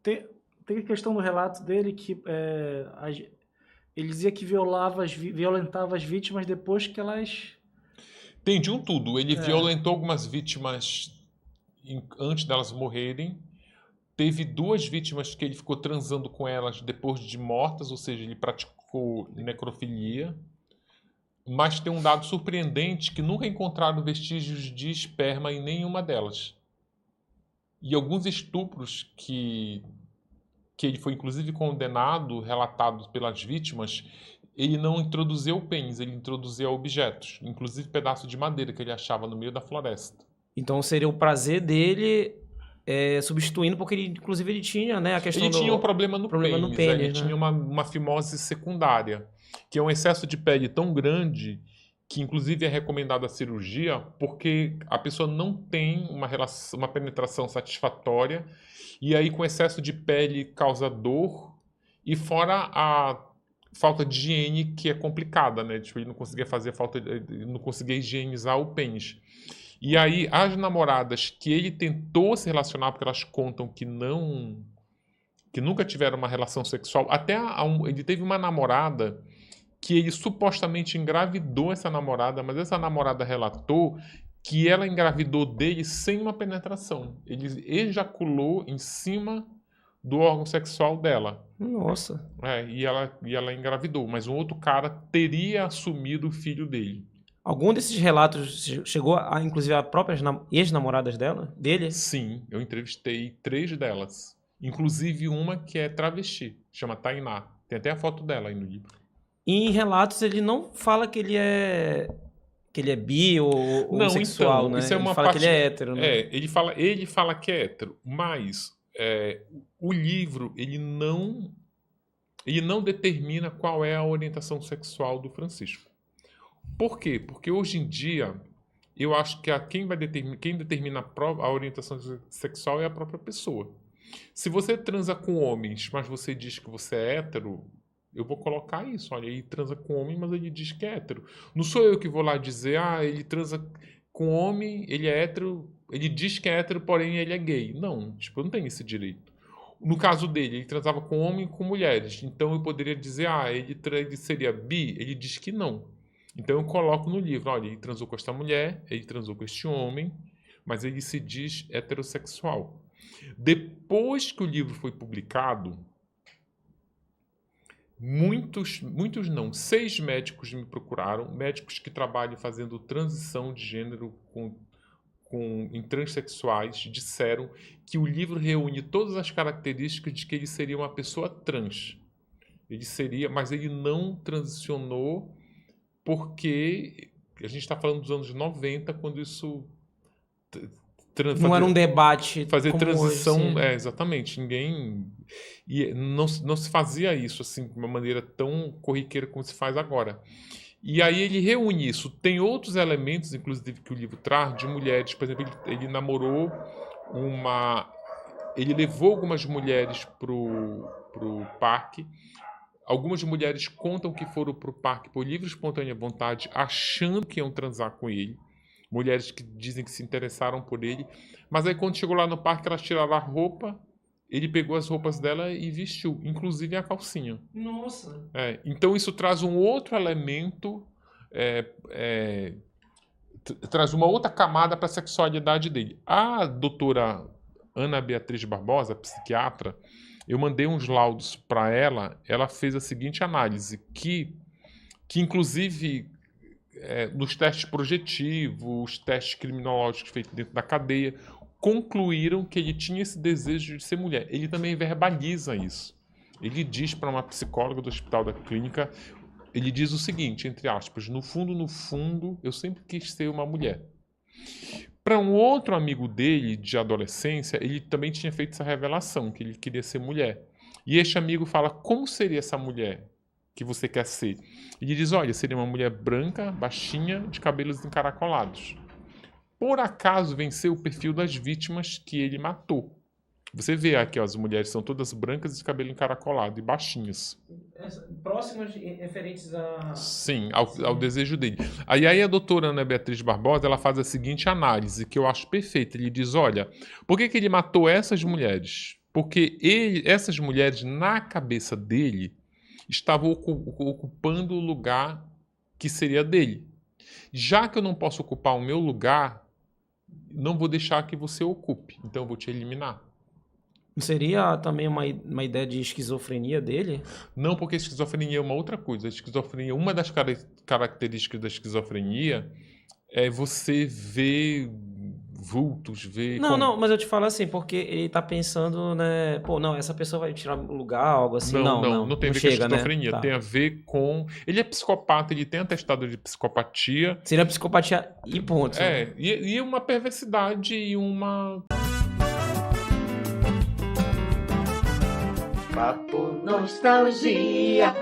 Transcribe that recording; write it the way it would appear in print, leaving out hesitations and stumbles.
Tem, tem a questão do relato dele que ele dizia que violentava as vítimas depois que elas... Tem de um tudo. Ele violentou algumas vítimas antes delas morrerem. Teve 2 vítimas que ele ficou transando com elas depois de mortas, ou seja, ele praticou necrofilia. Mas tem um dado surpreendente que nunca encontraram vestígios de esperma em nenhuma delas. E alguns estupros que ele foi inclusive condenado, relatado pelas vítimas, ele não introduziu pênis, ele introduziu objetos, inclusive pedaço de madeira que ele achava no meio da floresta. Então seria o prazer dele substituindo, porque ele, inclusive ele tinha, né, a questão Ele tinha um problema no pênis, ele né? tinha uma fimose secundária, que é um excesso de pele tão grande que inclusive é recomendada a cirurgia porque a pessoa não tem uma penetração satisfatória e aí com excesso de pele causa dor e fora a falta de higiene que é complicada, né? Tipo, ele não conseguia não conseguia higienizar o pênis. E aí as namoradas que ele tentou se relacionar, porque elas contam que nunca tiveram uma relação sexual, ele teve uma namorada que ele supostamente engravidou essa namorada, mas essa namorada relatou que ela engravidou dele sem uma penetração. Ele ejaculou em cima do órgão sexual dela. Nossa. E ela engravidou, mas um outro cara teria assumido o filho dele. Algum desses relatos chegou a, inclusive, a próprias ex-namoradas dele? Sim, eu entrevistei 3 delas. Inclusive uma que é travesti, chama Tainá. Tem até a foto dela aí no livro. E em relatos ele não fala que ele é bi ou não, sexual, então, né? Isso é uma ele fala parte... que ele é hétero, né? Ele fala que é hétero, mas o livro ele não determina qual é a orientação sexual do Francisco. Por quê? Porque hoje em dia eu acho que quem determina a orientação sexual é a própria pessoa. Se você transa com homens, mas você diz que você é hétero, eu vou colocar isso. Olha, ele transa com homem, mas ele diz que é hétero. Não sou eu que vou lá dizer, ele transa com homem, ele é hétero, ele diz que é hétero, porém ele é gay. Não, tipo, eu não tenho esse direito. No caso dele, ele transava com homem e com mulheres. Então eu poderia dizer, ele seria bi? Ele diz que não. Então eu coloco no livro, olha, ele transou com esta mulher, ele transou com este homem, mas ele se diz heterossexual. Depois que o livro foi publicado, muitos não, 6 médicos me procuraram, médicos que trabalham fazendo transição de gênero em transexuais, disseram que o livro reúne todas as características de que ele seria uma pessoa trans. Mas ele não transicionou porque a gente está falando dos anos 90, quando isso... Não era um debate fazer como transição, hoje, exatamente, ninguém... E não se fazia isso assim, de uma maneira tão corriqueira como se faz agora. E aí ele reúne isso. Tem outros elementos, inclusive, que o livro traz, de mulheres. Por exemplo, ele namorou ele levou algumas mulheres pro parque. Algumas mulheres contam que foram pro parque por livre e espontânea vontade, achando que iam transar com ele. Mulheres que dizem que se interessaram por ele. Mas aí quando chegou lá no parque, elas tiraram a roupa, ele pegou as roupas dela e vestiu, inclusive a calcinha. Nossa! Então isso traz um outro elemento, traz uma outra camada para a sexualidade dele. A doutora Ana Beatriz Barbosa, psiquiatra, eu mandei uns laudos para ela, ela fez a seguinte análise, que inclusive nos testes projetivos, os testes criminológicos feitos dentro da cadeia, concluíram que ele tinha esse desejo de ser mulher. Ele também verbaliza isso. Ele diz para uma psicóloga do Hospital da Clínica, ele diz o seguinte, entre aspas, no fundo, eu sempre quis ser uma mulher. Para um outro amigo dele, de adolescência, ele também tinha feito essa revelação, que ele queria ser mulher. E este amigo fala, como seria essa mulher que você quer ser? Ele diz, olha, seria uma mulher branca, baixinha, de cabelos encaracolados. Por acaso venceu o perfil das vítimas que ele matou. Você vê aqui, as mulheres são todas brancas e de cabelo encaracolado e baixinhas. Próximas referentes a... Sim, ao desejo dele. Aí a doutora Ana Beatriz Barbosa, ela faz a seguinte análise, que eu acho perfeita. Ele diz, olha, por que ele matou essas mulheres? Porque essas mulheres, na cabeça dele, estavam ocupando o lugar que seria dele. Já que eu não posso ocupar o meu lugar, não vou deixar que você ocupe. Então eu vou te eliminar. Seria também uma ideia de esquizofrenia dele? Não, porque a esquizofrenia é uma outra coisa. A esquizofrenia, uma das características da esquizofrenia é você ver vultos, ver... Não, mas eu te falo assim, porque ele tá pensando, né? Pô, não, essa pessoa vai tirar o lugar, algo assim. Não tem a ver com chega, esquizofrenia. Né? Tá. Tem a ver com... Ele é psicopata, ele tem atestado de psicopatia. Seria psicopatia e ponto. E uma perversidade e uma... Papo Nostalgia.